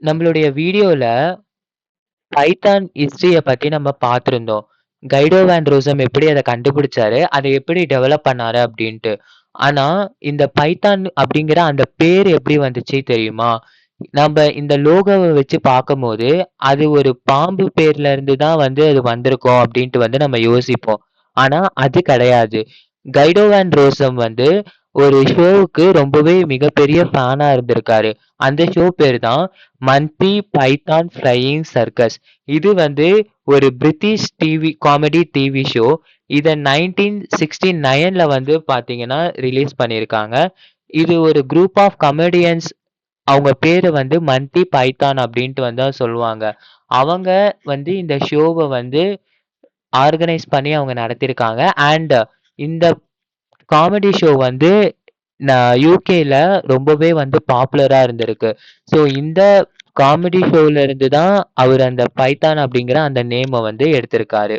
நம்மளுடைய வீடியோல பைத்தான் ஹிஸ்டரிய பத்தி நம்ம பார்த்திருந்தோம். கைடோ வேன் ரோசம் எப்படி அத கண்டுபிடிச்சாரு, அத எப்படி டெவலப் பண்ணாரு அப்டின்ட்டு. ஆனா, இந்த பைத்தான் அப்படிங்கிற அந்த பேர் எப்படி வந்துச்சு தெரியுமா? நம்ப இந்த லோகோவ வச்சு பார்க்கும்போது, அது ஒரு பாம்பு பேர்ல இருந்து தான் வந்து அது வந்திருக்கும் அப்டின்ட்டு வந்து நம்ம யோசிப்போம். ஆனா, அது கிடையாது. கைடோ வேன் ரோசம் வந்து ஒரு ஷோவுக்கு ரொம்பவே மிகப்பெரிய ஃபேனா இருந்திருக்காரு. அந்த ஷோ பேரு தான் மன்டி பைத்தான் ஃப்ளையிங் சர்க்கஸ். இது வந்து ஒரு பிரிட்டிஷ் காமெடி டிவி ஷோ. இத 1969ல வந்து பார்த்தீங்கன்னா, ரிலீஸ் பண்ணியிருக்காங்க. இது ஒரு குரூப் ஆஃப் கமெடியன்ஸ் அவங்க பேரு வந்து மன்டி பைத்தான் அப்டின்ட்டு வந்து தான் சொல்லுவாங்க. அவங்க வந்து இந்த ஷோவ வந்து ஆர்கனைஸ் பண்ணி அவங்க நடத்தியிருக்காங்க. அண்ட் இந்த காமெடி ஷோ வந்து யுகேல ரொம்பவே வந்து பாப்புலரா இருந்திருக்கு. ஸோ இந்த காமெடி ஷோல இருந்து தான் அவரு அந்த பைத்தான் அப்படிங்கிற அந்த நேம வந்து எடுத்திருக்காரு.